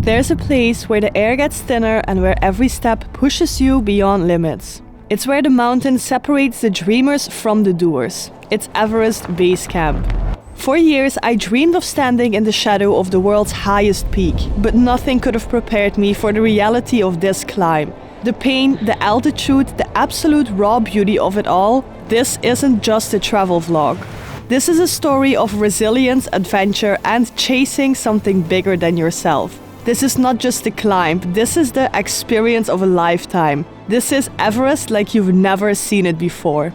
There's a place where the air gets thinner and where every step pushes you beyond limits. It's where the mountain separates the dreamers from the doers. It's Everest Base Camp. For years, I dreamed of standing in the shadow of the world's highest peak, but nothing could have prepared me for the reality of this climb. The pain, the altitude, the absolute raw beauty of it all. This isn't just a travel vlog. This is a story of resilience, adventure, and chasing something bigger than yourself. This is not just a climb, this is the experience of a lifetime. This is Everest like you've never seen it before.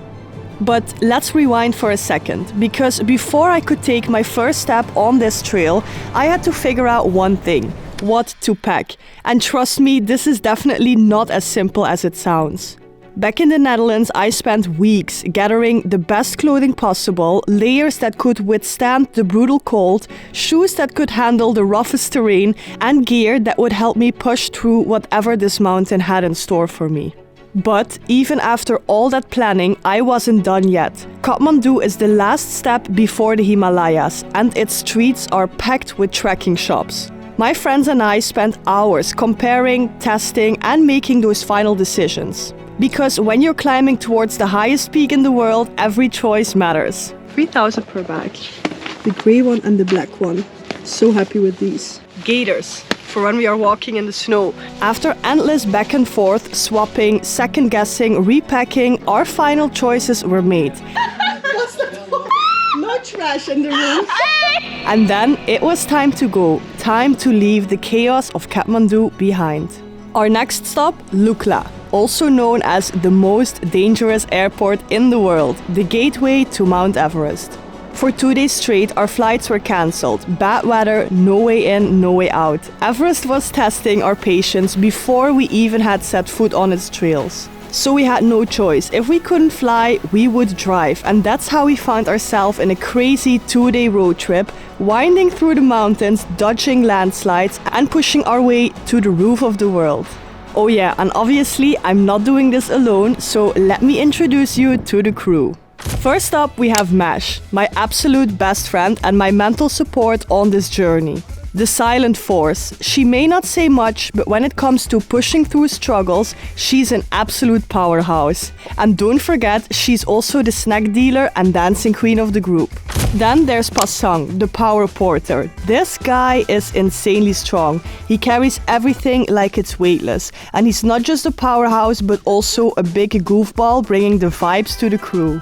But let's rewind for a second, because before I could take my first step on this trail, I had to figure out one thing: what to pack. And trust me, this is definitely not as simple as it sounds. Back in the Netherlands, I spent weeks gathering the best clothing possible, layers that could withstand the brutal cold, shoes that could handle the roughest terrain, and gear that would help me push through whatever this mountain had in store for me. But even after all that planning, I wasn't done yet. Kathmandu is the last step before the Himalayas, and its streets are packed with trekking shops. My friends and I spent hours comparing, testing, and making those final decisions. Because when you're climbing towards the highest peak in the world, every choice matters. 3,000 per bag. The grey one and the black one. So happy with these. Gaiters, for when we are walking in the snow. After endless back and forth, swapping, second guessing, repacking, our final choices were made. No trash in the room. And then it was time to go. Time to leave the chaos of Kathmandu behind. Our next stop, Lukla, also known as the most dangerous airport in the world, the gateway to Mount Everest. For 2 days straight, our flights were cancelled. Bad weather, no way in, no way out. Everest was testing our patience before we even had set foot on its trails. So we had no choice. If we couldn't fly, we would drive. And that's how we found ourselves in a crazy 2-day road trip, winding through the mountains, dodging landslides, and pushing our way to the roof of the world. Oh yeah, and obviously I'm not doing this alone, so let me introduce you to the crew. First up, we have Mash, my absolute best friend and my mental support on this journey. The silent force. She may not say much, but when it comes to pushing through struggles, she's an absolute powerhouse. And don't forget, she's also the snack dealer and dancing queen of the group. Then there's Pasang, the power porter. This guy is insanely strong. He carries everything like it's weightless. And he's not just a powerhouse, but also a big goofball bringing the vibes to the crew.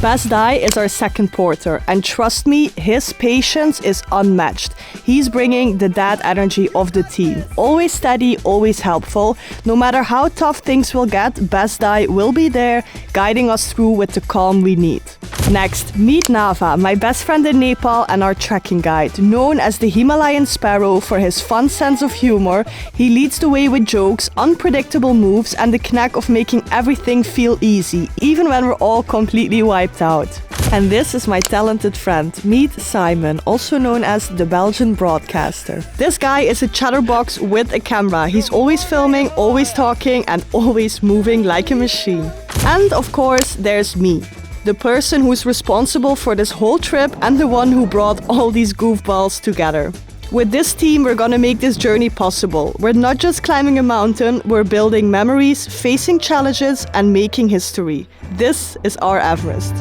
Bazaar is our second porter, and trust me, his patience is unmatched. He's bringing the dad energy of the team. Always steady, always helpful. No matter how tough things will get, Bazaar will be there, guiding us through with the calm we need. Next, meet Nava, my best friend in Nepal and our trekking guide. Known as the Himalayan Sparrow for his fun sense of humor, he leads the way with jokes, unpredictable moves, and the knack of making everything feel easy, even when we're all completely wiped out. And this is my talented friend, meet Simon, also known as the Belgian broadcaster. This guy is a chatterbox with a camera. He's always filming, always talking, and always moving like a machine. And of course, there's me, the person who's responsible for this whole trip and the one who brought all these goofballs together. With this team, we're gonna make this journey possible. We're not just climbing a mountain, we're building memories, facing challenges, and making history. This is our Everest.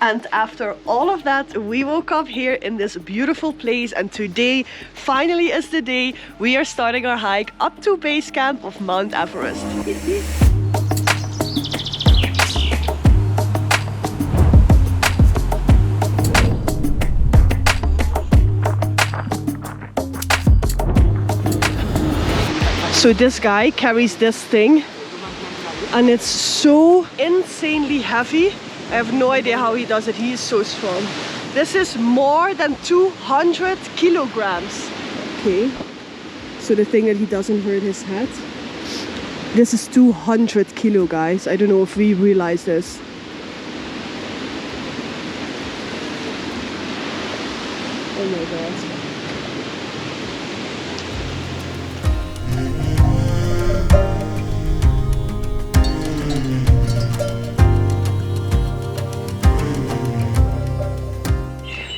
And after all of that, we woke up here in this beautiful place, and today finally is the day we are starting our hike up to base camp of Mount Everest. So this guy carries this thing, and it's so insanely heavy. I have no idea how he does it. He is so strong. This is more than 200 kilograms. Okay, so the thing that he doesn't hurt his head. This is 200 kilo, guys. I don't know if we realize this. Oh my god.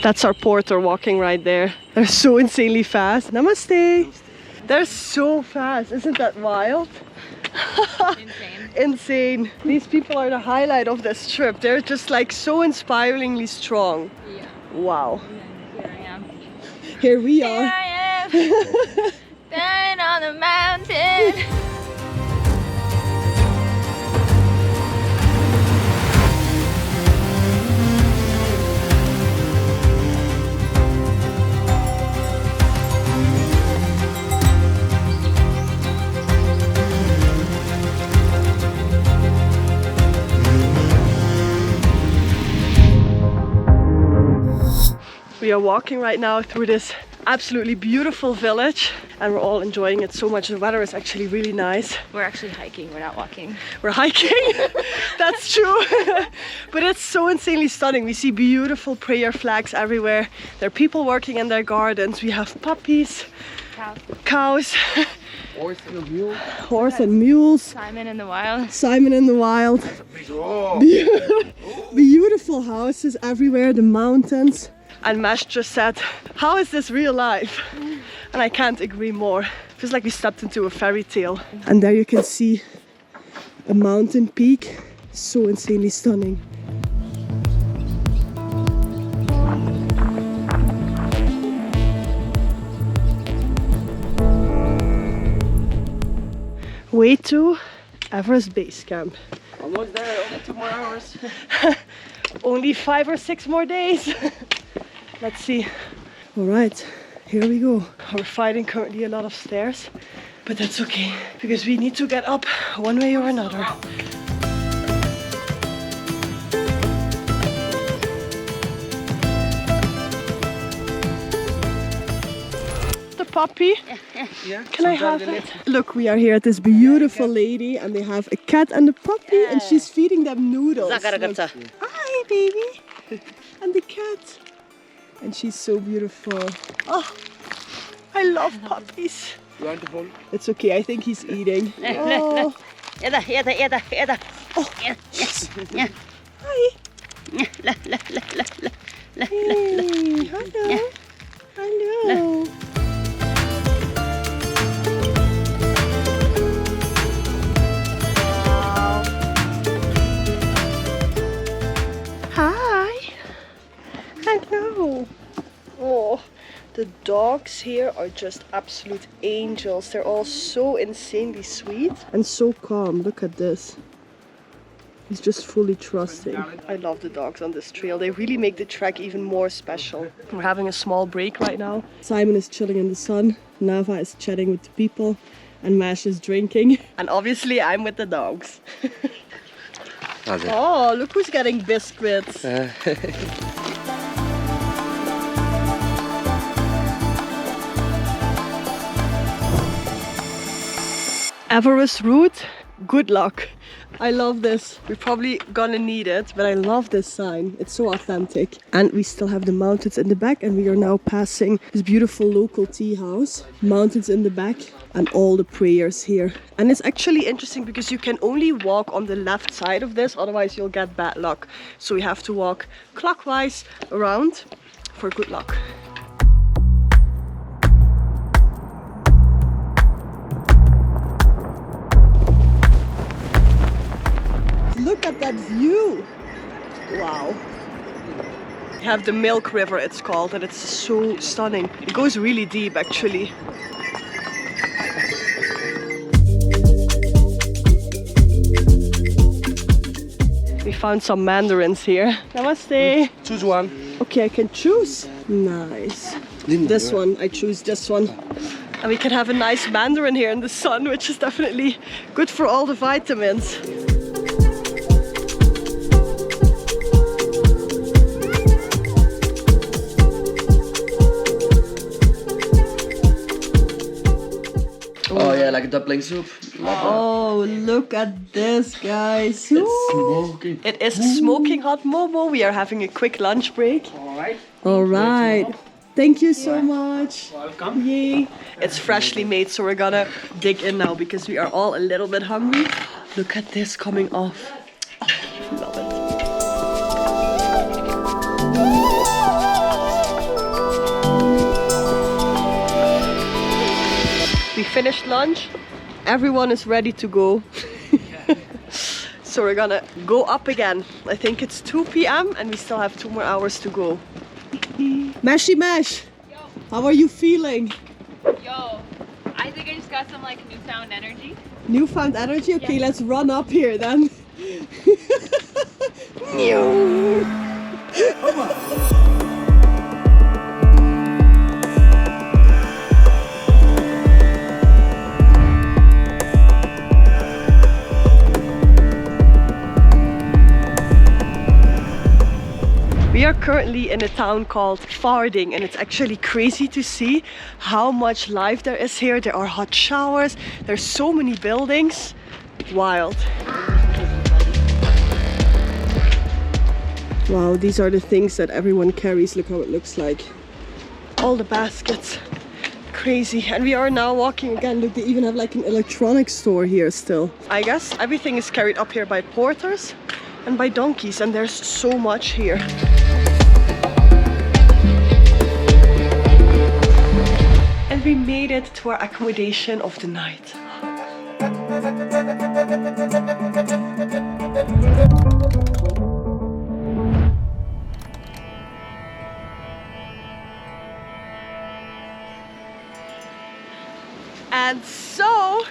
That's our porter walking right there. They're so insanely fast. Namaste. They're so fast. Isn't that wild? Insane. Insane. These people are the highlight of this trip. They're just like so inspiringly strong. Yeah. Wow. Here I am. Here we Here are. I am. Down on the mountain. We are walking right now through this absolutely beautiful village and we're all enjoying it so much. The weather is actually really nice. We're actually hiking, we're not walking. We're hiking, that's true. But it's so insanely stunning. We see beautiful prayer flags everywhere. There are people working in their gardens. We have puppies, cows, Horse and a mule. horse and mules. Simon in the wild. Simon in the wild. Oh. Beautiful houses everywhere, the mountains. And Mesh just said, how is this real life? And I can't agree more. Feels like we stepped into a fairy tale. And there you can see a mountain peak. So insanely stunning. Way to Everest Base Camp. Almost there, only 2 more hours. Only 5 or 6 more days. Let's see. All right, here we go. We're fighting currently a lot of stairs, but that's okay because we need to get up one way or another. The puppy. Yeah. Can I have it? Look, we are here at this beautiful lady and they have a cat and a puppy and she's feeding them noodles. Look. Hi, baby. And the cat. And she's so beautiful. Oh, I love puppies. You want to hold? It's okay, I think he's eating. Oh, oh. Yeah. Hi. Hey, hello. Hello. Hi. Hello. Oh, the dogs here are just absolute angels. They're all so insanely sweet and so calm. Look at this. He's just fully trusting. I love the dogs on this trail. They really make the trek even more special. We're having a small break right now. Simon is chilling in the sun. Nava is chatting with the people. And Mash is drinking. And obviously I'm with the dogs. Oh, look who's getting biscuits. Everest route, good luck. I love this. We're probably gonna need it, but I love this sign. It's so authentic. And we still have the mountains in the back and we are now passing this beautiful local tea house. Mountains in the back and all the prayers here. And it's actually interesting because you can only walk on the left side of this, otherwise you'll get bad luck. So we have to walk clockwise around for good luck. Look at that view! Wow. We have the Milk River, it's called, and it's so stunning. It goes really deep, actually. We found some mandarins here. Namaste! Choose one. Okay, I can choose. Nice. This one, I choose this one. And we can have a nice mandarin here in the sun, which is definitely good for all the vitamins. Oh yeah, like a dumpling soup. Oh, look at this, guys. It's smoking. It is smoking hot momo. We are having a quick lunch break. Alright. All right. Thank you so much. Welcome. Yay. It's freshly made, so we're gonna dig in now because we are all a little bit hungry. Look at this coming off. Oh, love it. finished lunch. Everyone is ready to go. So we're gonna go up again. I think it's 2 p.m. and we still have 2 more hours to go. Mashy Mash, Yo, how are you feeling? yo. I think I just got some like newfound energy. Newfound energy? Okay, let's run up here then. We are currently in a town called Farding, and it's actually crazy to see how much life there is here. There are hot showers, there's so many buildings. Wild. Wow, these are the things that everyone carries. Look how it looks like. All the baskets. Crazy. And we are now walking again. Look, they even have like an electronics store here still. I guess everything is carried up here by porters and by donkeys, and there's so much here. And we made it to our accommodation of the night. And so,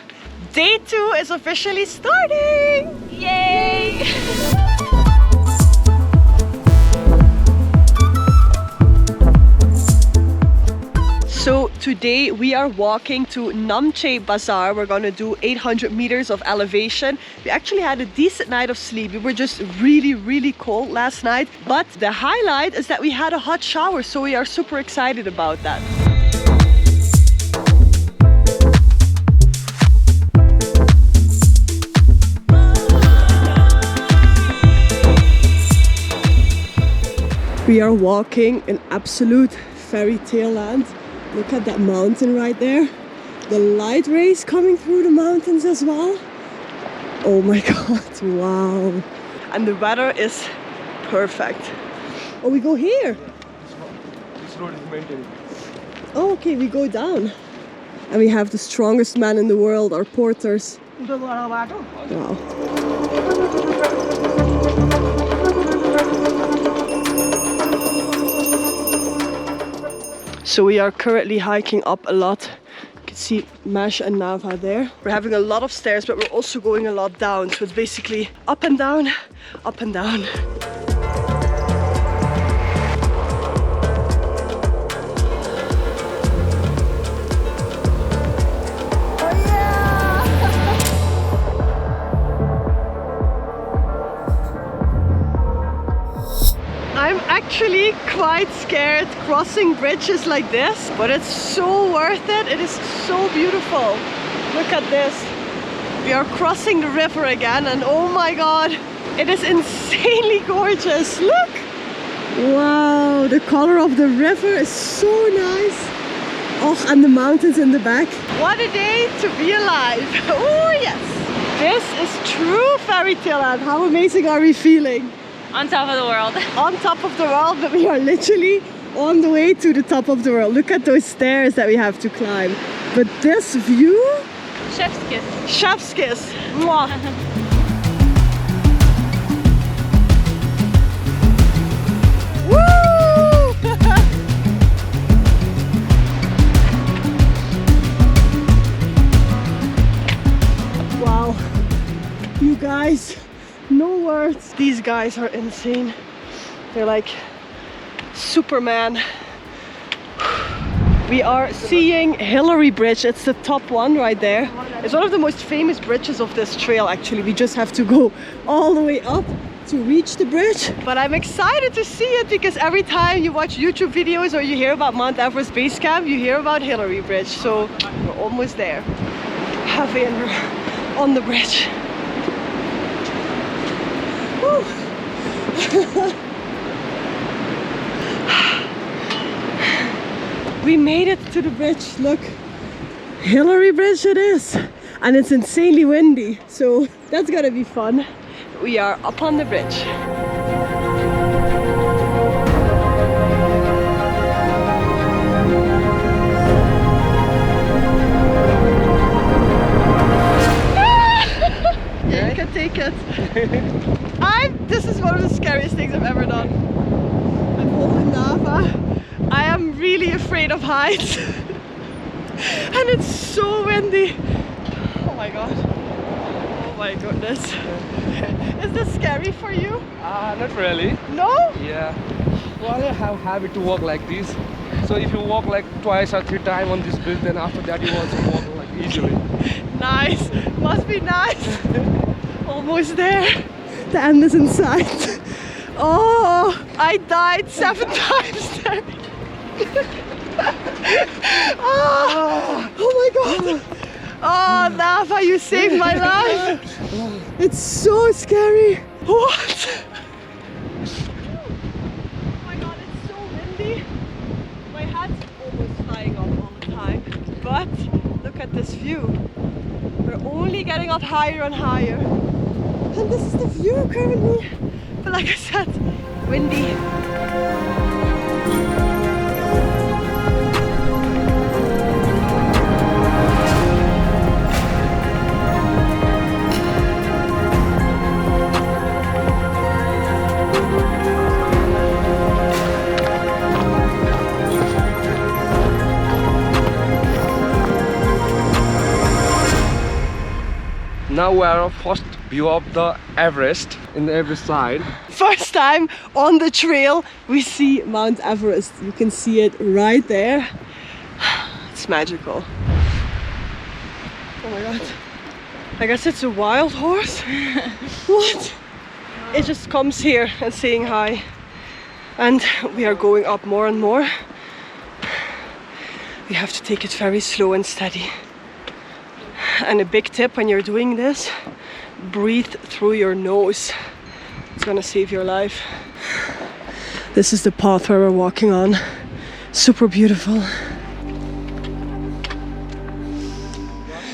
day 2 is officially starting! Yay! So today we are walking to Namche Bazaar. We're gonna do 800 meters of elevation. We actually had a decent night of sleep. We were just really cold last night. But the highlight is that we had a hot shower, so we are super excited about that. We are walking in absolute fairy tale land. Look at that mountain right there. The light rays coming through the mountains as well. Oh my god, wow. And the weather is perfect. Oh, we go here. This road is maintained. Oh, okay, we go down. And we have the strongest man in the world, our porters. Wow. So we are currently hiking up a lot. You can see Mash and Nava there. We're having a lot of stairs, but we're also going a lot down. So it's basically up and down, up and down. I'm actually quite scared crossing bridges like this, but it's so worth it. It is so beautiful. Look at this. We are crossing the river again, and oh my god, it is insanely gorgeous. Look! Wow, the color of the river is so nice. Oh, and the mountains in the back. What a day to be alive. Oh yes! This is true fairy tale land. How amazing are we feeling? On top of the world. On top of the world, but we are literally on the way to the top of the world. Look at those stairs that we have to climb. But this view? Chef's kiss. Chef's kiss. Mwah. Woo! Wow. You guys. No words. These guys are insane. They're like Superman. We are seeing Hillary Bridge. It's the top one right there. It's one of the most famous bridges of this trail actually. We just have to go all the way up to reach the bridge. But I'm excited to see it because every time you watch YouTube videos or you hear about Mount Everest Base Camp, you hear about Hillary Bridge. So we're almost there. Heavy and we're on the bridge. We made it to the bridge. Look, Hillary Bridge it is, and it's insanely windy, so that's gonna be fun. We are up on the bridge. afraid of heights. And it's so windy. Oh my god. Oh my goodness. Is this scary for you? Not really. No? Yeah. Well, I have habit to walk like this. So if you walk like twice or 3 times on this bridge, then after that you also walk like easily. Nice. Must be nice. Almost there. The end is in sight. Oh, I died 7 times there. Oh my god. Oh, Nafa, you saved my life. It's so scary. What? Oh my god, it's so windy. My hat's almost flying off all the time. But look at this view. We're only getting up higher and higher. And this is the view currently. But like I said, windy. Now we are first view of the Everest in the Everest side. First time on the trail, we see Mount Everest. You can see it right there. It's magical. Oh my god. I guess it's a wild horse. What? It just comes here and saying hi. And we are going up more and more. We have to take it very slow and steady. And a big tip when you're doing this, breathe through your nose. It's gonna save your life. This is the path where we're walking on. Super beautiful.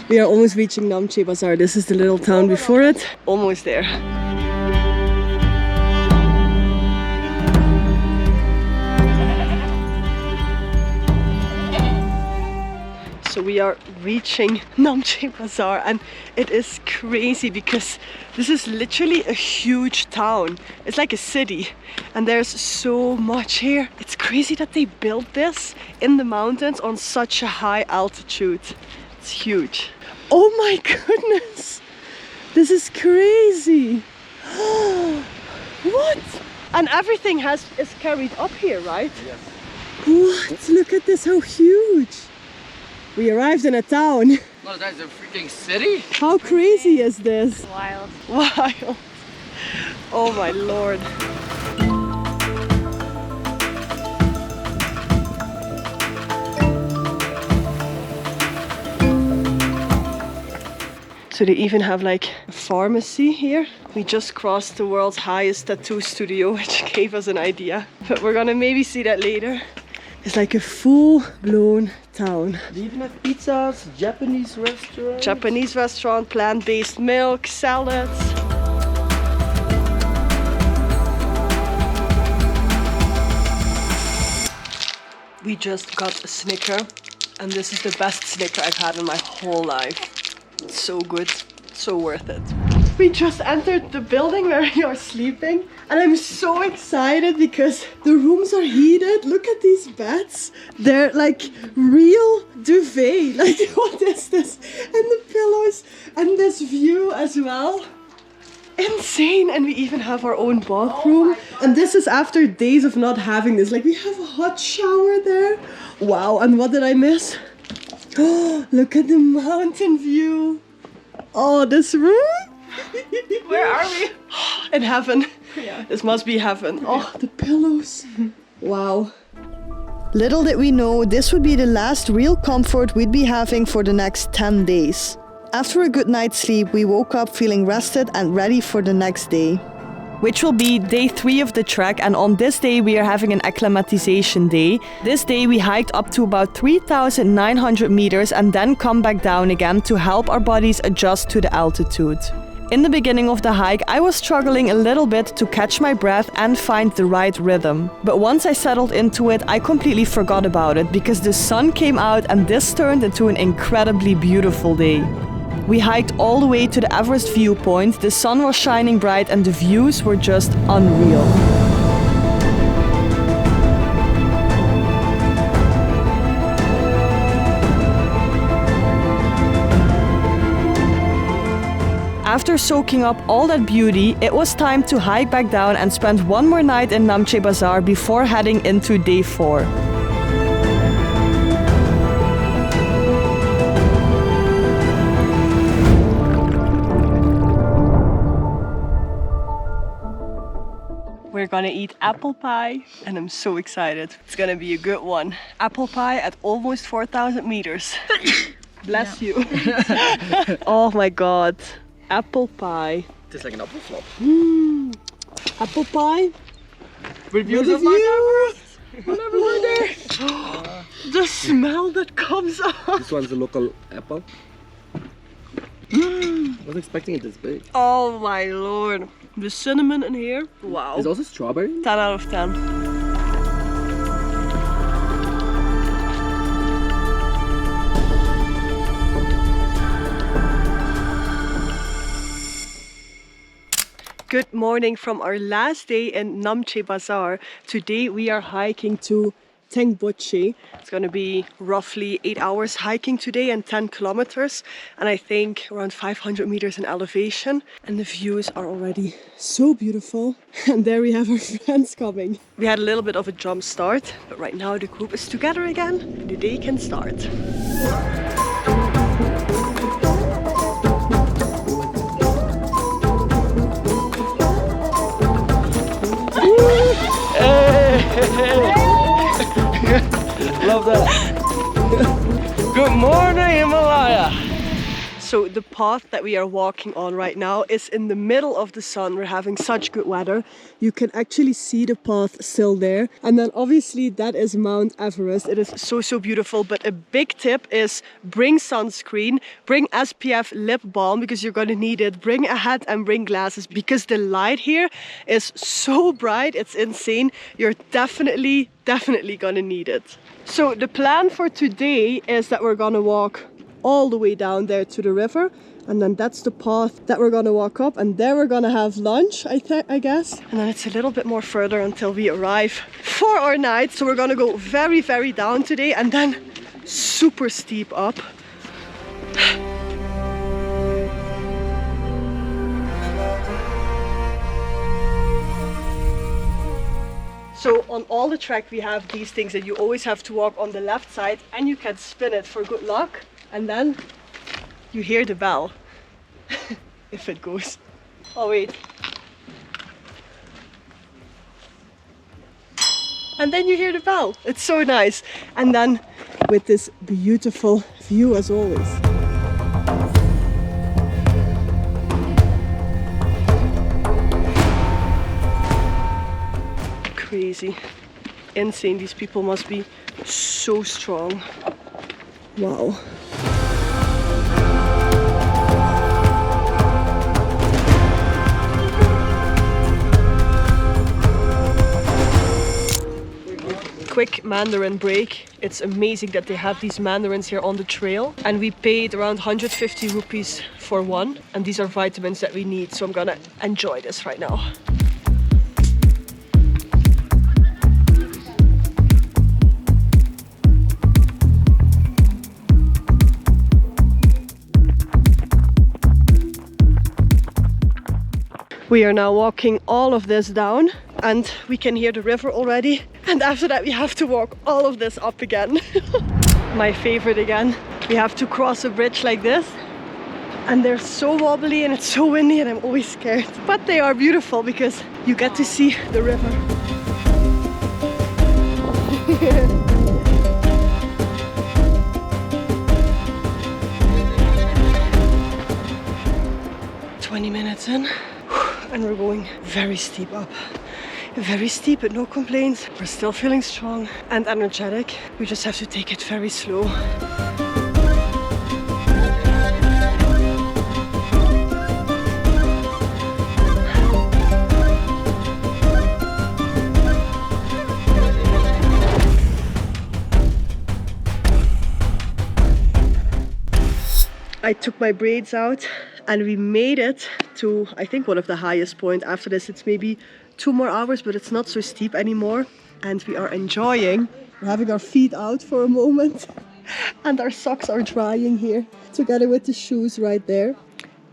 We are almost reaching Namche Bazaar. This is the little town before it. Almost there. So we are reaching Namche Bazaar and it is crazy because this is literally a huge town. It's like a city and there's so much here. It's crazy that they built this in the mountains on such a high altitude. It's huge. Oh my goodness! This is crazy! What? And everything is carried up here, right? Yes. What? Look at this, how huge! We arrived in a town. No, that's a freaking city. How crazy is this? Wild. Wild. Oh my lord. So they even have like a pharmacy here. We just crossed the world's highest tattoo studio, which gave us an idea. But we're gonna maybe see that later. It's like a full-blown town. They even have pizzas, Japanese restaurant. Japanese restaurant, plant-based milk, salads. We just got a Snicker, and this is the best Snicker I've had in my whole life. It's so good, so worth it. We just entered the building where we are sleeping and I'm so excited because the rooms are heated. Look at these beds. They're like real duvet. Like, what is this? And the pillows and this view as well. Insane. And we even have our own bathroom. And this is after days of not having this. Like, we have a hot shower there. Wow. And what did I miss? Oh, look at the mountain view. Oh, this room. Where are we? In heaven. Yeah. This must be heaven. Oh, the pillows. Wow. Little did we know this would be the last real comfort we'd be having for the next 10 days. After a good night's sleep, we woke up feeling rested and ready for the next day. Which will be day 3 of the trek, and on this day we are having an acclimatization day. This day we hiked up to about 3,900 meters and then come back down again to help our bodies adjust to the altitude. In the beginning of the hike, I was struggling a little bit to catch my breath and find the right rhythm. But once I settled into it, I completely forgot about it because the sun came out and this turned into an incredibly beautiful day. We hiked all the way to the Everest viewpoint, the sun was shining bright and the views were just unreal. After soaking up all that beauty, it was time to hike back down and spend one more night in Namche Bazaar before heading into day 4. We're gonna eat apple pie and I'm so excited. It's gonna be a good one. Apple pie at almost 4,000 meters. Bless you. Oh my god. Apple pie. Tastes like an apple flop. Apple pie. Reviews With of Mount Everest. Whenever we're there. The smell that comes out. This one's a local apple. I was expecting it this big. Oh my lord. The cinnamon in here. Wow. There's also strawberry. 10 out of 10. Good morning from our last day in Namche Bazaar. Today we are hiking to Tengboche. It's going to be roughly 8 hours hiking today and 10 kilometers. And I think around 500 meters in elevation. And the views are already so beautiful. And there we have our friends coming. We had a little bit of a jump start, but right now the group is together again and the day can start. Love that. Good morning, Himalaya. So the path that we are walking on right now is in the middle of the sun. We're having such good weather. You can actually see the path still there. And then obviously that is Mount Everest. It is so beautiful. But a big tip is bring sunscreen, bring SPF lip balm because you're gonna need it. Bring a hat and bring glasses because the light here is so bright. It's insane. You're definitely gonna need it. So the plan for today is that we're gonna walk all the way down there to the river, and then that's the path that we're gonna walk up, and there we're gonna have lunch, I guess, and then it's a little bit more further until we arrive for our night. So we're gonna go very down today and then super steep up. So on all the track we have these things that you always have to walk on the left side, and you can spin it for good luck. And then you hear the bell, if it goes. Oh wait. And then you hear the bell. It's so nice. And then with this beautiful view as always. Crazy. Insane. These people must be so strong. Wow. Quick Mandarin break. It's amazing that they have these mandarins here on the trail, and we paid around 150 rupees for one, and these are vitamins that we need, so I'm gonna enjoy this right now. We are now walking all of this down and we can hear the river already. And after that we have to walk all of this up again. My favorite again. We have to cross a bridge like this. And they're so wobbly and it's so windy and I'm always scared. But they are beautiful because you get to see the river. 20 minutes in. And we're going very steep up. Very steep, but no complaints. We're still feeling strong and energetic. We just have to take it very slow. I took my braids out and we made it to, I think, one of the highest points. After this it's maybe 2 more hours, but it's not so steep anymore. And we are enjoying. We're having our feet out for a moment and our socks are drying here together with the shoes right there.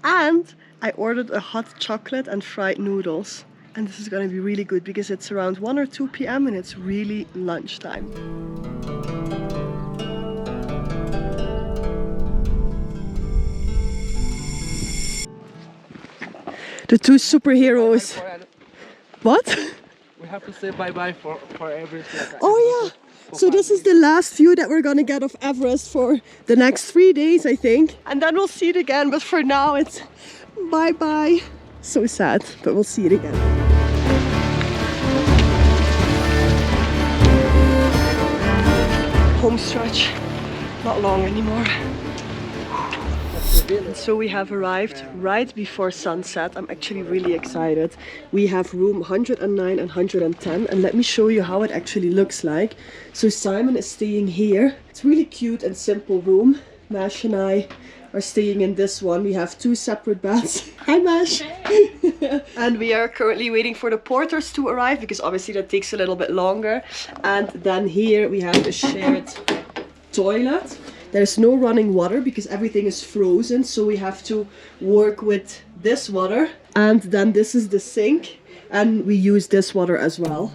And I ordered a hot chocolate and fried noodles. And this is gonna be really good because it's around 1 or 2 p.m. and it's really lunchtime. The two superheroes. What? We have to say bye-bye for Everest. Oh yeah. So this is the last view that we're gonna get of Everest for the next 3 days, I think. And then we'll see it again, but for now it's bye-bye. So sad, but we'll see it again. Home stretch, not long anymore. And so we have arrived right before sunset. I'm actually really excited. We have room 109 and 110, and let me show you how it actually looks like. So Simon is staying here. It's really cute and simple room. Mash and I are staying in this one. We have 2 separate beds. Hi Mash! And we are currently waiting for the porters to arrive because obviously that takes a little bit longer. And then here we have a shared toilet. There's no running water because everything is frozen, so we have to work with this water. And then this is the sink, and we use this water as well.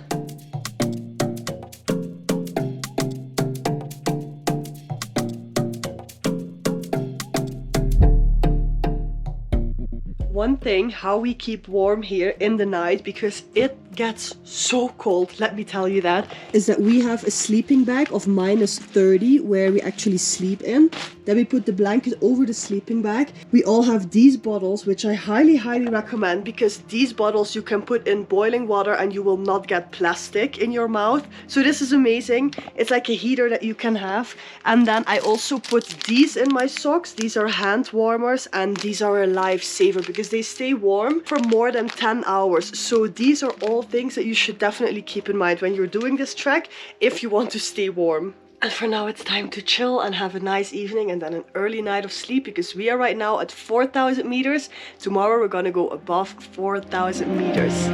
One thing, how we keep warm here in the night, because it gets so cold, let me tell you that, is that we have a sleeping bag of -30 where we actually sleep in. Then we put the blanket over the sleeping bag. We all have these bottles, which I highly recommend, because these bottles you can put in boiling water and you will not get plastic in your mouth. So this is amazing. It's like a heater that you can have. And then I also put these in my socks. These are hand warmers, and these are a lifesaver because they stay warm for more than 10 hours. So these are all things that you should definitely keep in mind when you're doing this trek if you want to stay warm. And for now it's time to chill and have a nice evening and then an early night of sleep, because we are right now at 4,000 meters. Tomorrow we're gonna go above 4,000 meters.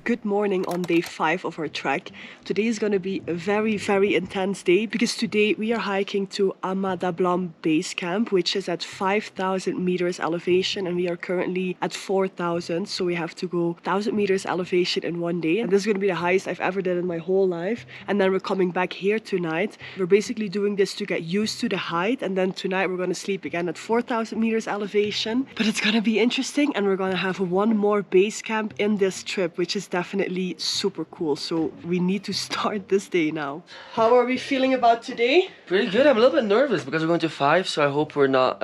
Good morning on day 5 of our trek. Today is going to be a very intense day because today we are hiking to Amadablam Base Camp, which is at 5,000 meters elevation, and we are currently at 4,000, so we have to go 1,000 meters elevation in one day. And this is going to be the highest I've ever done in my whole life. And then we're coming back here tonight. We're basically doing this to get used to the height, and then tonight we're going to sleep again at 4,000 meters elevation. But it's going to be interesting, and we're going to have one more base camp in this trip, which is definitely super cool. So we need to start this day now. How are we feeling about today? Pretty good. I'm a little bit nervous because we're going to 5, so I hope we're not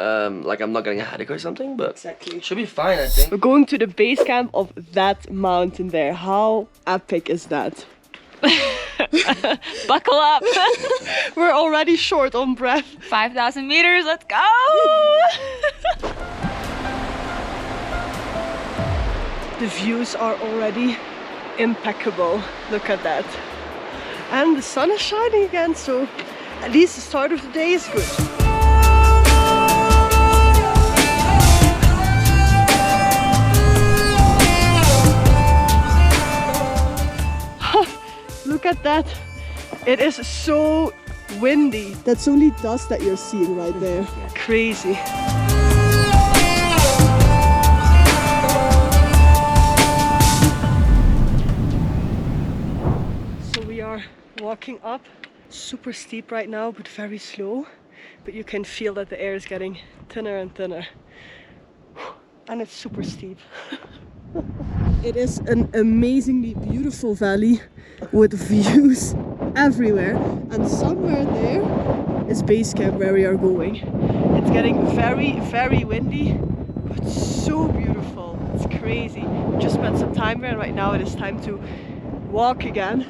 like I'm not getting a headache or something, but exactly. Should be fine, I think. We're going to the base camp of that mountain there. How epic is that? Buckle up. We're already short on breath. 5,000 meters, let's go. The views are already impeccable. Look at that. And the sun is shining again, so at least the start of the day is good. Look at that. It is so windy. That's only dust that you're seeing right there. Crazy. Walking up, super steep right now, but very slow. But you can feel that the air is getting thinner and thinner. And it's super steep. It is an amazingly beautiful valley with views everywhere. And somewhere there is base camp where we are going. It's getting very windy, but so beautiful. It's crazy. We just spent some time there, and right now it is time to walk again.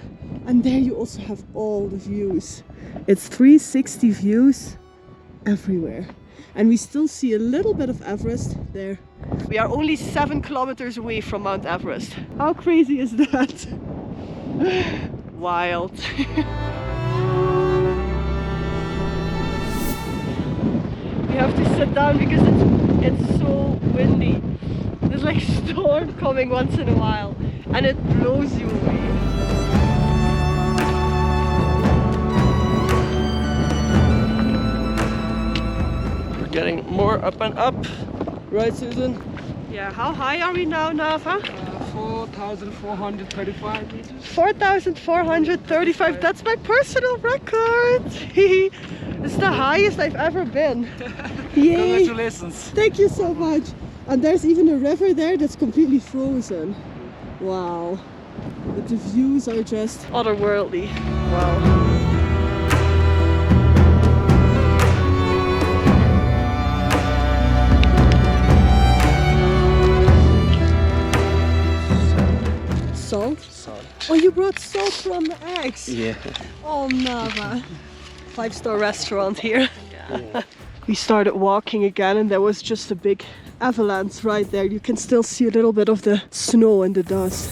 And there you also have all the views. It's 360 views everywhere. And we still see a little bit of Everest there. We are only 7 kilometers away from Mount Everest. How crazy is that? Wild. You have to sit down because it's so windy. There's like storm coming once in a while and it blows you away. We're getting more up and up. Right, Susan? Yeah, how high are we now, Nava? 4,435 meters. 4,435, that's my personal record! It's the highest I've ever been. Yay! Congratulations. Thank you so much. And there's even a river there that's completely frozen. Wow. But the views are just otherworldly. Wow. Salt? Salt. Oh, you brought salt from the eggs? Yeah. Oh, Nava. 5-star restaurant here. We started walking again and there was just a big avalanche right there. You can still see a little bit of the snow and the dust.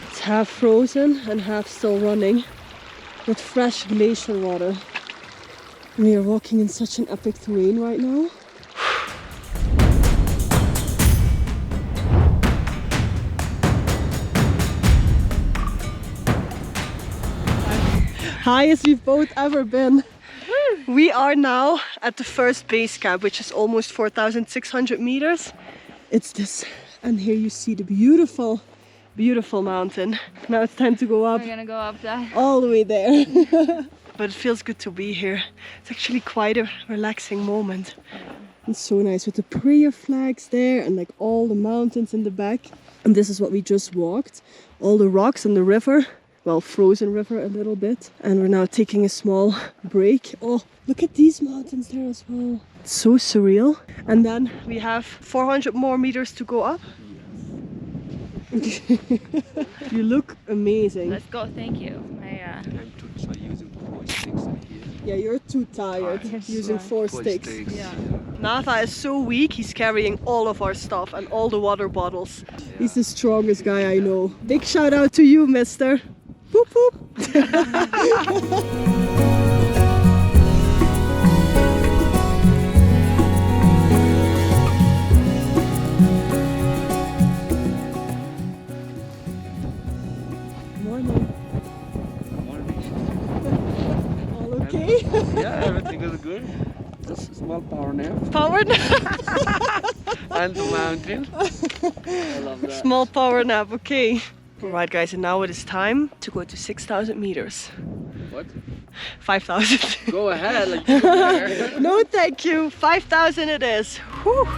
It's half frozen and half still running with fresh glacial water. We are walking in such an epic terrain right now. Highest we've both ever been. We are now at the first base camp, which is almost 4,600 meters. It's this, and here you see the beautiful, beautiful mountain. Now it's time to go up. We're gonna go up that. All the way there. But it feels good to be here. It's actually quite a relaxing moment. It's so nice with the prayer flags there and like all the mountains in the back. And this is what we just walked. All the rocks and the river. Well, frozen river a little bit. And we're now taking a small break. Oh, look at these mountains there as well. It's so surreal. And then we have 400 more meters to go up. You look amazing. Let's go. Thank you. I'm too tired using 4 sticks in here. Yeah, you're too tired using 4 sticks. Yeah. Natha is so weak, he's carrying all of our stuff and all the water bottles. He's the strongest guy I know. Big shout out to you, mister. Boop boop. Yeah, everything is good. Just a small power nap. Power nap. And the mountain. I love that. Small power nap, okay. Alright guys, and now it is time to go to 6,000 meters. What? 5,000. Go ahead, like you there. No thank you, 5,000 it is. Whew.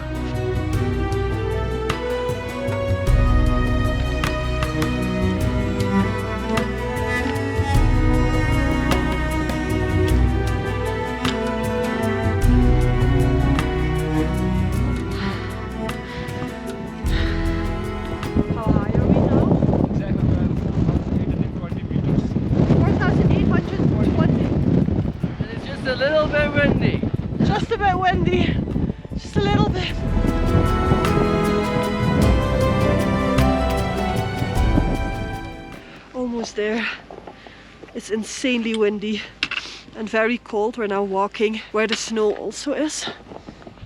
A little bit windy. Just a bit windy. Just a little bit. Almost there. It's insanely windy and very cold. We're now walking where the snow also is.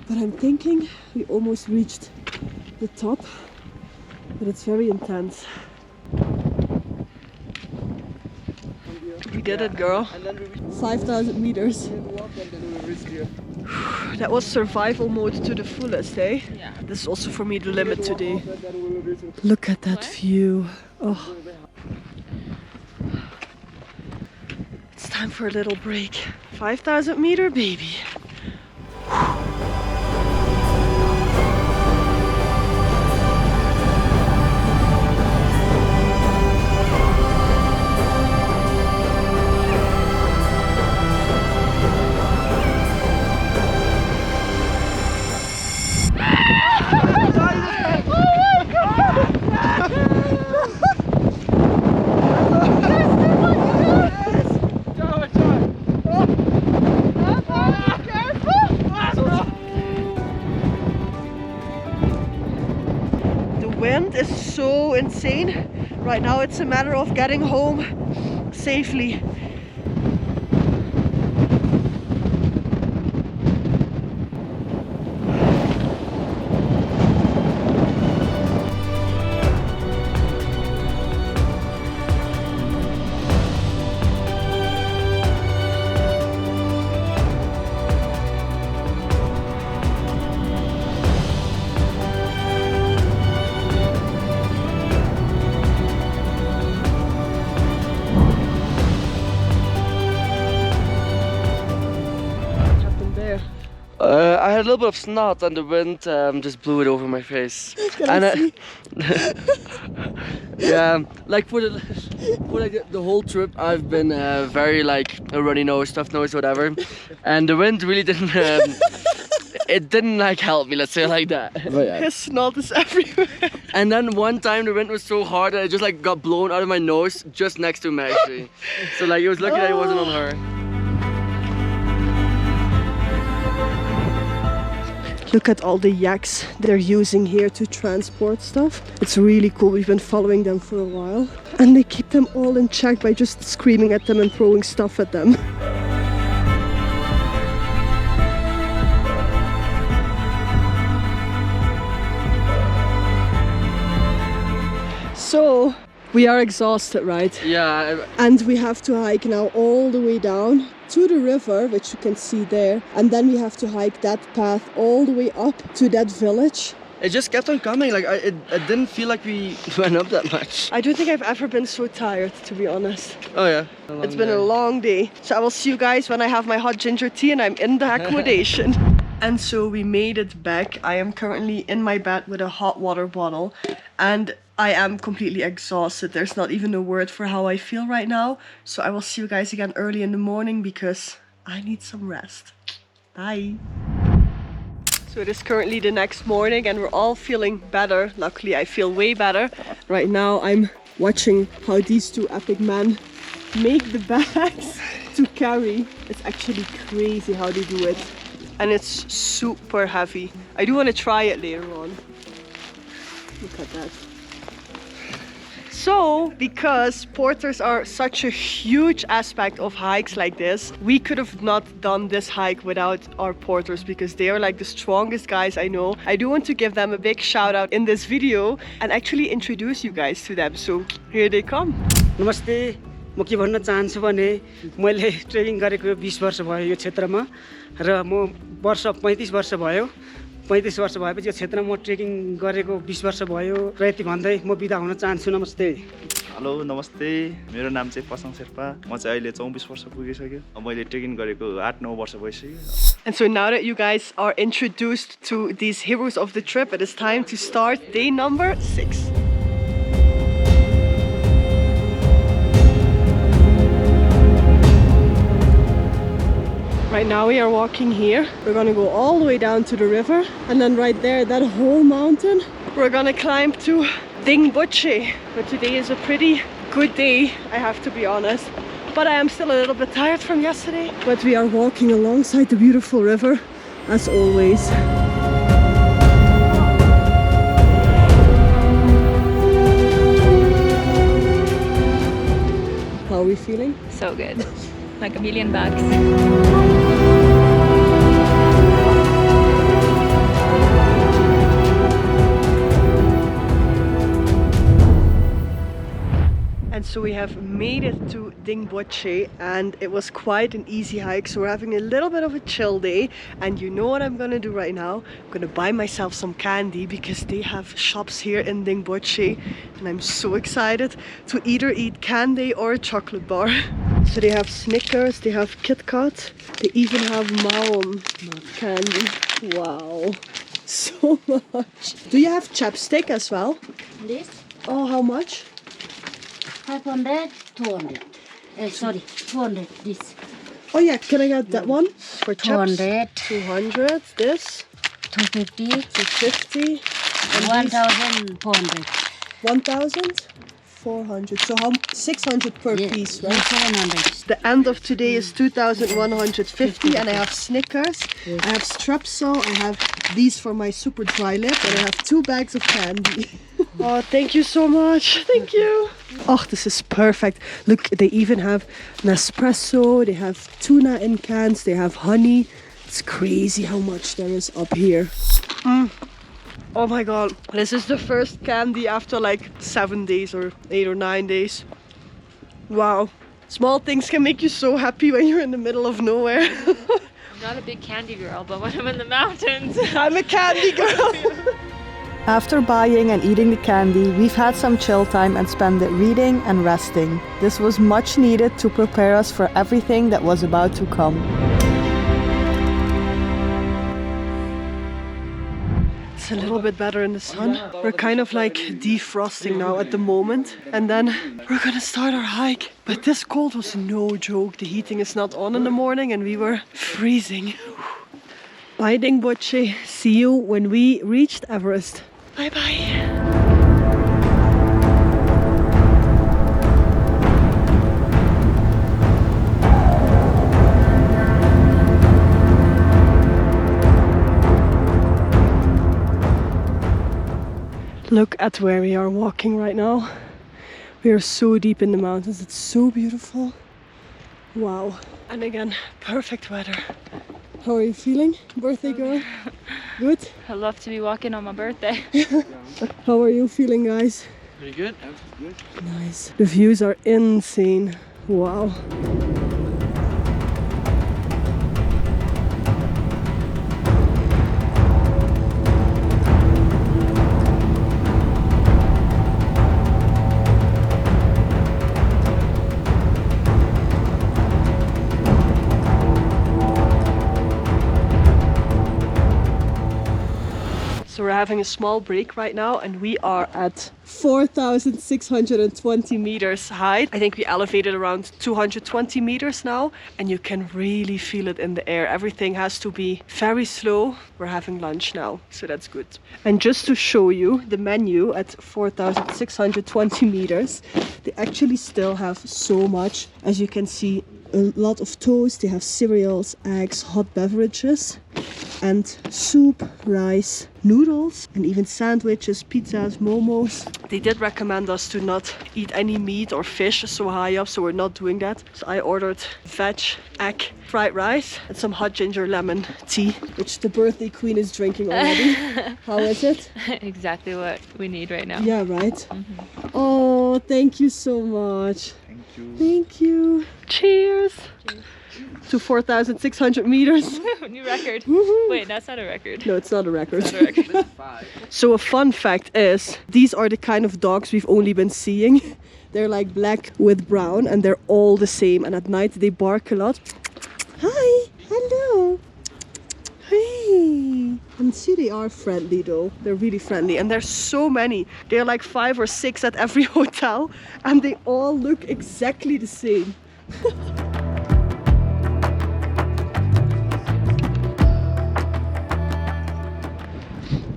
But I'm thinking we almost reached the top. But it's very intense. We did it, girl. 5,000 meters. That was survival mode to the fullest, eh? Yeah. This is also for me the limit today. Look at that view. Oh. It's time for a little break. 5,000 meter baby. wind is so insane. Right now it's a matter of getting home safely. I had a little bit of snot and the wind just blew it over my face. Yeah, like for the whole trip I've been very like a runny nose, stuffed nose, whatever, and the wind really didn't. It didn't like help me, let's say it like that. But, yeah. His snot is everywhere. And then one time the wind was so hard that it just like got blown out of my nose just next to me actually. So like it was lucky that it wasn't on her. Look at all the yaks they're using here to transport stuff. It's really cool. We've been following them for a while. And they keep them all in check by just screaming at them and throwing stuff at them. So, we are exhausted, right? Yeah. And we have to hike now all the way down to the river, which you can see there. And then we have to hike that path all the way up to that village. It just kept on coming, like it didn't feel like we went up that much. I don't think I've ever been so tired, to be honest. Oh yeah. It's been a long day. So I will see you guys when I have my hot ginger tea and I'm in the accommodation. And so we made it back. I am currently in my bed with a hot water bottle and I am completely exhausted. There's not even a word for how I feel right now. So I will see you guys again early in the morning because I need some rest. Bye. So it is currently the next morning and we're all feeling better. Luckily, I feel way better. Right now, I'm watching how these two epic men make the bags to carry. It's actually crazy how they do it. And it's super heavy. I do want to try it later on. Look at that. So, because porters are such a huge aspect of hikes like this, we could have not done this hike without our porters because they are like the strongest guys I know. I do want to give them a big shout out in this video and actually introduce you guys to them. So, here they come. Namaste. म के भन्न चाहन्छु भने मैले trekking गरेको 20 वर्ष भयो यो क्षेत्रमा र म 35 वर्ष भयो 35 वर्ष भएपछि यो क्षेत्रमा म ट्रेकिङ गरेको 20 वर्ष भयो र यति भन्दै म बिदा हुन चाहन्छु नमस्ते हेलो नमस्ते मेरो नाम चाहिँ पसङ शेर्पा म चाहिँ अहिले 24 वर्ष पुगिसक्यो मैले ट्रेकिङ गरेको 8-9 वर्ष भइसक्यो And so now that you guys are introduced to these heroes of the trip, it is time to start day number 6. Right now we are walking here. We're gonna go all the way down to the river and then right there, that whole mountain, we're gonna climb to Tengboche. But today is a pretty good day, I have to be honest. But I am still a little bit tired from yesterday. But we are walking alongside the beautiful river, as always. How are we feeling? So good. Like $1,000,000. And so we have made it to Tengboche and it was quite an easy hike, so we're having a little bit of a chill day. And you know what I'm gonna do right now? I'm gonna buy myself some candy because they have shops here in Tengboche and I'm so excited to either eat candy or a chocolate bar. So they have Snickers, they have Kit Kat, they even have Malm candy. Wow, so much. Do you have chapstick as well? This Oh, how much? 500, 200. Sorry, 200. This Oh yeah, can I get that one for chips? 200, 200. This 250, 250. And 1,400. 1,400. So how 600 per piece, right? 700. The end of today is 2,150, and I have Snickers, I have Strepsil, I have these for my super dry lip, and I have 2 bags of candy. Oh, thank you so much. Thank you. Oh, this is perfect. Look, they even have Nespresso. They have tuna in cans. They have honey. It's crazy how much there is up here. Oh my god. This is the first candy after like 7 days or 8 or 9 days. Wow. Small things can make you so happy when you're in the middle of nowhere. I'm not a big candy girl, but when I'm in the mountains, I'm a candy girl. After buying and eating the candy, we've had some chill time and spent it reading and resting. This was much needed to prepare us for everything that was about to come. It's a little bit better in the sun. We're kind of like defrosting now at the moment, and then we're gonna start our hike. But this cold was no joke. The heating is not on in the morning and we were freezing. Bye Tengboche. See you when we reached Everest. Bye bye. Look at where we are walking right now. We are so deep in the mountains. It's so beautiful. Wow. And again, perfect weather. How are you feeling, birthday girl? Good? I love to be walking on my birthday. How are you feeling, guys? Pretty good. Nice. The views are insane. Wow. So we're having a small break right now and we are at 4,620 meters high. I think we elevated around 220 meters now and you can really feel it in the air. Everything has to be very slow. We're having lunch now, so that's good. And just to show you the menu at 4,620 meters, they actually still have so much. As you can see, a lot of toast, they have cereals, eggs, hot beverages, and soup, rice, noodles, and even sandwiches, pizzas, momos. They did recommend us to not eat any meat or fish so high up, so we're not doing that. So I ordered veg, egg, fried rice, and some hot ginger lemon tea, which the birthday queen is drinking already. How is it? Exactly what we need right now. Yeah, right? Oh, thank you so much. Thank you. Thank you. Cheers. To 4,600 meters. New record. Wait, that's not a record. No, it's not a record. Not a record. So a fun fact is, these are the kind of dogs we've only been seeing. They're like black with brown and they're all the same. And at night they bark a lot. Hi, hello. Hey. And see, they are friendly though. They're really friendly and there's so many. There are like 5 or 6 at every hotel and they all look exactly the same.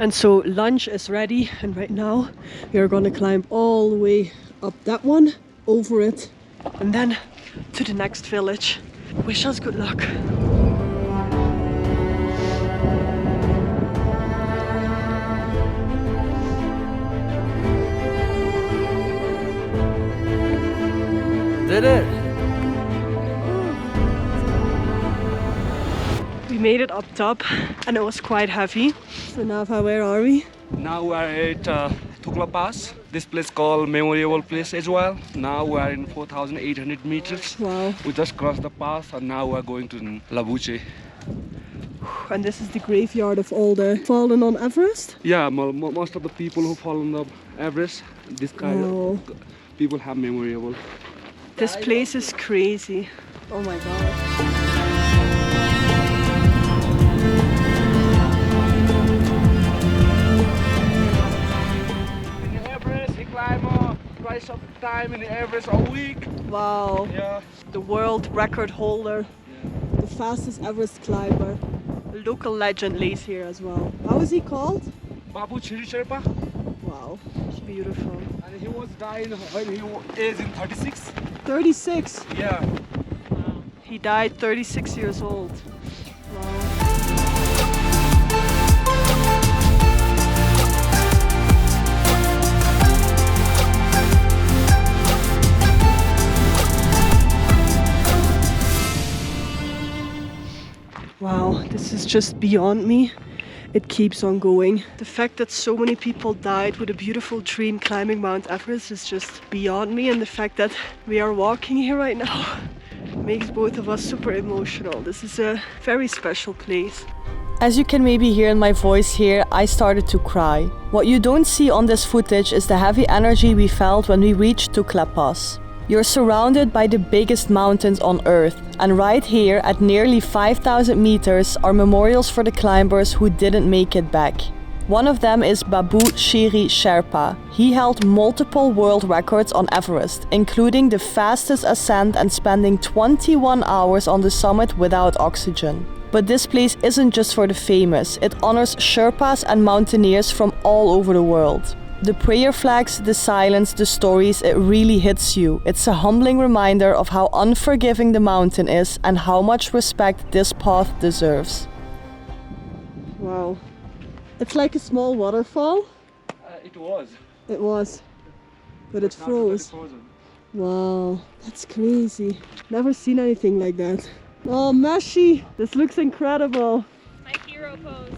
And so lunch is ready and right now we are gonna climb all the way up that one, over it, and then to the next village. Wish us good luck. Did it? We made it up top and it was quite heavy. So Nava, where are we? Now we are at Thukla Pass. This place called Memorable Place as well. Now we are in 4,800 meters. Wow. We just crossed the pass and now we are going to Tengboche. And this is the graveyard of all the fallen on Everest? Yeah, most of the people who fall on the Everest, this kind of people have memorable. This place is crazy. Oh my god. Twice of time in the Everest a week. Wow. Yeah. The world record holder. The fastest Everest climber. A local legend lays here as well. How is he called? Babu Chiri Sherpa. Wow. Beautiful. And he was dying when he was in 36. 36? Yeah. Wow. He died 36 years old. Wow. This is just beyond me. It keeps on going. The fact that so many people died with a beautiful dream climbing Mount Everest is just beyond me, and the fact that we are walking here right now makes both of us super emotional. This is a very special place. As you can maybe hear in my voice here, I started to cry. What you don't see on this footage is the heavy energy we felt when we reached Tukla Pass. You're surrounded by the biggest mountains on Earth, and right here at nearly 5,000 meters are memorials for the climbers who didn't make it back. One of them is Babu Shiri Sherpa. He held multiple world records on Everest, including the fastest ascent and spending 21 hours on the summit without oxygen. But this place isn't just for the famous, it honors Sherpas and mountaineers from all over the world. The prayer flags, the silence, the stories, it really hits you. It's a humbling reminder of how unforgiving the mountain is and how much respect this path deserves. Wow. It's like a small waterfall. It was. It was. But it froze. Wow, that's crazy. Never seen anything like that. Oh, Mashi, this looks incredible. My hero pose.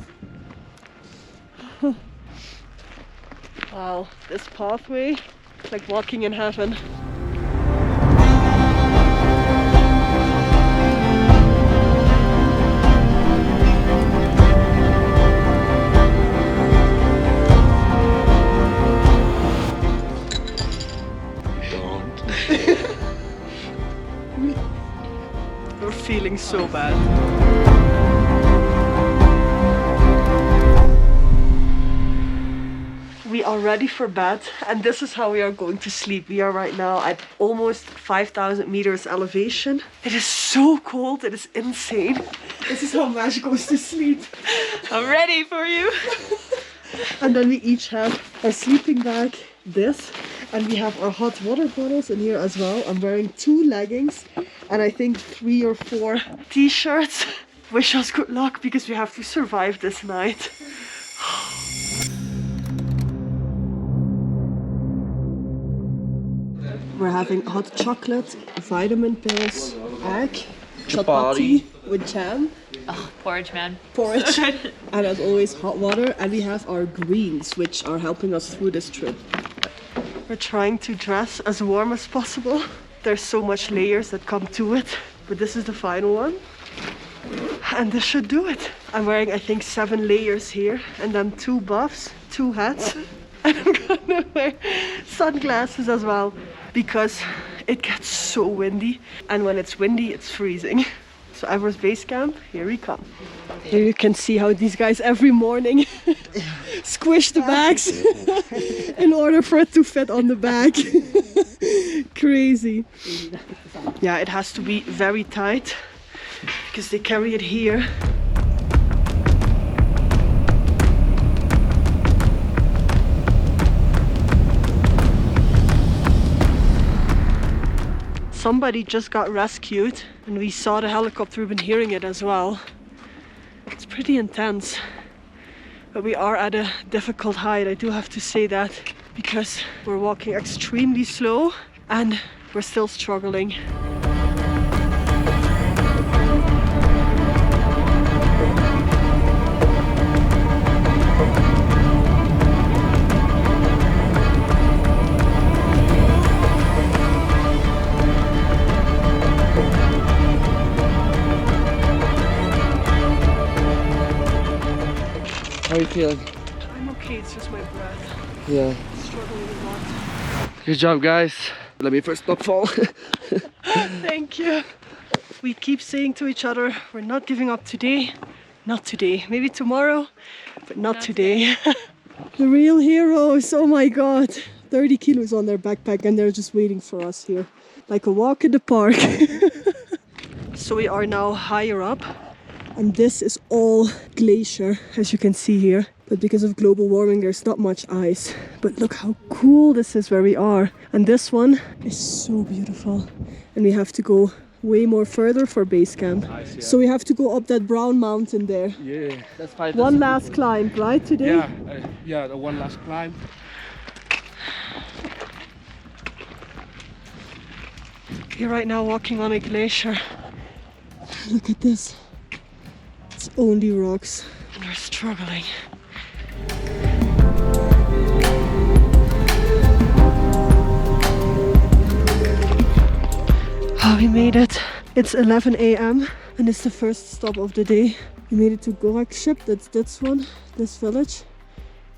Wow, this pathway, it's like walking in heaven. We're feeling so bad. We are ready for bed, and this is how we are going to sleep. We are right now at almost 5,000 meters elevation. It is so cold, it is insane. This is how Mash goes to sleep. I'm ready for you. And then we each have our sleeping bag, this, and we have our hot water bottles in here as well. I'm wearing 2 leggings and I think 3 or 4 t-shirts. Wish us good luck because we have to survive this night. We're having hot chocolate, vitamin pills, egg, chapati with jam. Oh, porridge, man. Porridge. And as always, hot water. And we have our greens, which are helping us through this trip. We're trying to dress as warm as possible. There's so much layers that come to it, but this is the final one. And this should do it. I'm wearing, I think, 7 layers here, and then 2 buffs, 2 hats. And I'm gonna wear sunglasses as well, because it gets so windy. And when it's windy, it's freezing. So Everest Base Camp, here we come. Here you can see how these guys every morning squish the bags in order for it to fit on the bag. Crazy. Yeah, it has to be very tight because they carry it here. Somebody just got rescued and we saw the helicopter, we've been hearing it as well. It's pretty intense, but we are at a difficult height, I do have to say that, because we're walking extremely slow and we're still struggling. How are you feeling? I'm okay, it's just my breath. Yeah. Struggling a lot. Good job, guys. Let me first not fall. Thank you. We keep saying to each other, we're not giving up today. Not today. Maybe tomorrow, but not today. The real heroes, oh my god. 30 kilos on their backpack and they're just waiting for us here. Like a walk in the park. So we are now higher up. And this is all glacier, as you can see here. But because of global warming, there's not much ice. But look how cool this is where we are. And this one is so beautiful. And we have to go way more further for base camp. Nice, yeah. So we have to go up that brown mountain there. Yeah. That's fine. One last climb, right, today? Yeah, the one last climb. We're right now walking on a glacier. Look at this. It's Only rocks. We're struggling. Oh, we made it. It's 11 a.m. and it's the first stop of the day. We made it to Gorakship, that's this one, this village,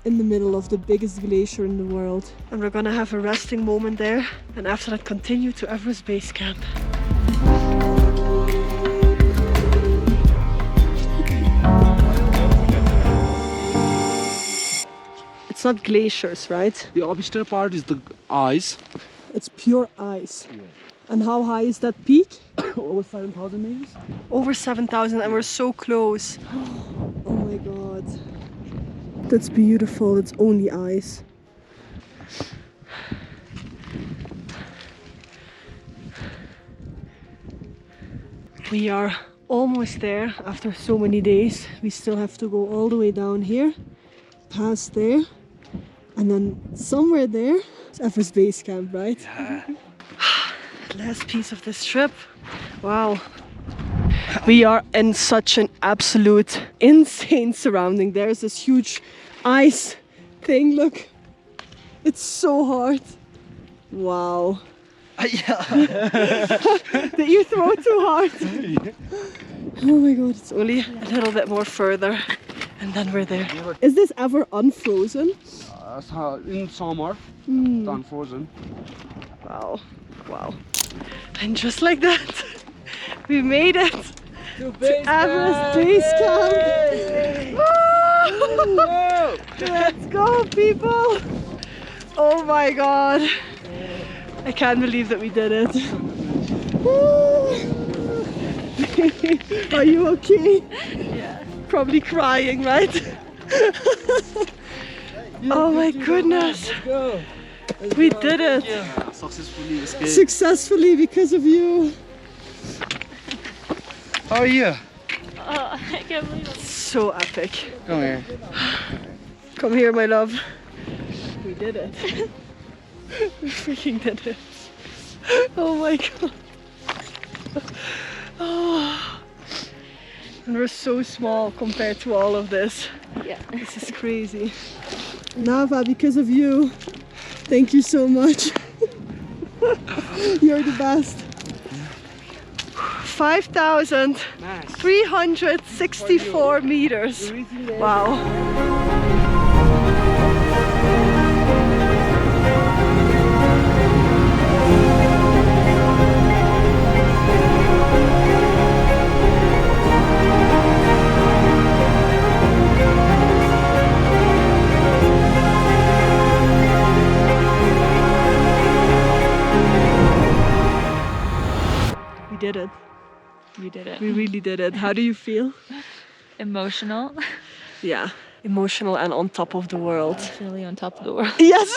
in the middle of the biggest glacier in the world. And we're gonna have a resting moment there, and after that continue to Everest Base Camp. It's not glaciers, right? The upper part is the ice. It's pure ice. And how high is that peak? Over 7,000 meters. Over 7,000, and we're so close. Oh my god. That's beautiful, it's only ice. We are almost there after so many days. We still have to go all the way down here, past there, and then somewhere there is Everest Base Camp, right? Yeah. Last piece of this trip. Wow. We are in such an absolute insane surrounding. There's this huge ice thing, look. It's so hard. Wow. Did you throw too hard? Oh my god, it's only a little bit more further and then we're there. Is this ever unfrozen? In summer, it's unfrozen. Wow, wow. And just like that, we made it to Everest Base Camp. Woo! Let's go, people! Oh my god. I can't believe that we did it. Are you okay? Yeah. Probably crying, right? Oh my goodness. We did it. Successfully escaped. Successfully because of you. How are you? I can't believe it. So epic. Come here. Come here, my love. We did it. We freaking did it. Oh my god. Oh. And we're so small compared to all of this. Yeah. This is crazy. Nava, because of you. Thank you so much. You're the best. 5,364 meters. Wow. We did it. We did it. We really did it. How do you feel? Emotional. Yeah, emotional and on top of the world. Really on top of the world. Yes,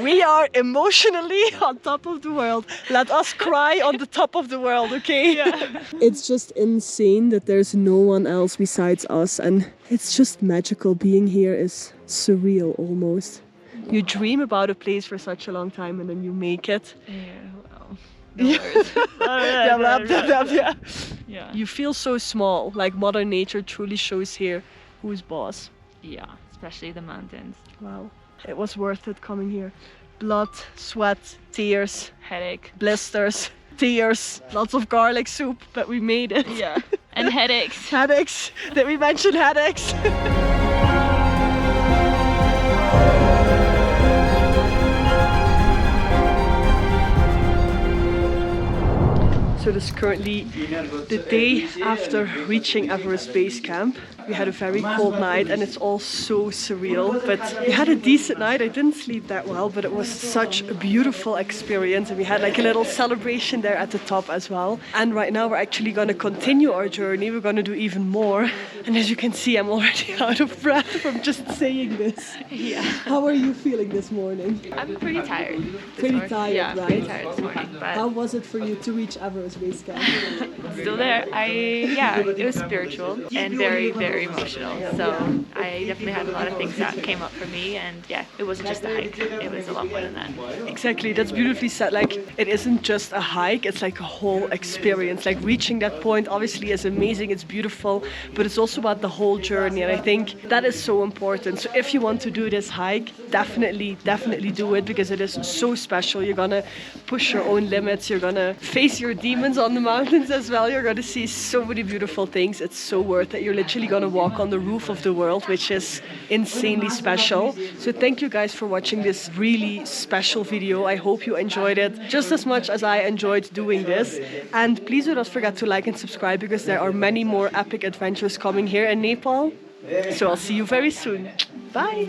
we are emotionally on top of the world. Let us cry on the top of the world, okay? Yeah. It's just insane that there's no one else besides us, and it's just magical. Being here is surreal almost. You dream about a place for such a long time and then you make it. Yeah, well. No words. Yeah. You feel so small, like Mother Nature truly shows here who's boss. Yeah, especially the mountains. Wow, it was worth it coming here. Blood, sweat, tears, Headache. blisters, tears, lots of garlic soup, but we made it. Yeah. And headaches. Headaches, did we mention headaches? So this is currently the day after reaching Everest Base Camp. We had a very cold night and it's all so surreal, but we had a decent night. I didn't sleep that well, but it was such a beautiful experience, and we had like a little celebration there at the top as well. And right now we're actually going to continue our journey. We're going to do even more, and as you can see, I'm already out of breath from just saying this. Yeah. How are you feeling this morning? I'm pretty tired. Pretty tired, yeah, right? pretty tired this morning, but How was it for you to reach Everest Base Camp? still there. It was spiritual and very, very very emotional. So I definitely had a lot of things that came up for me, and yeah, it wasn't just a hike. It was a lot more than that. Exactly, that's beautifully said. Like, it isn't just a hike, it's like a whole experience. Like, reaching that point obviously is amazing, it's beautiful, but it's also about the whole journey, and I think that is so important. So if you want to do this hike, definitely do it, because it is so special. You're gonna push your own limits, you're gonna face your demons on the mountains as well, you're gonna see so many beautiful things. It's so worth it. You're literally gonna walk on the roof of the world, which is insanely special. So thank you guys for watching this really special video. I hope you enjoyed it just as much as I enjoyed doing this. And please do not forget to like and subscribe, because there are many more epic adventures coming here in Nepal. So I'll see you very soon. Bye!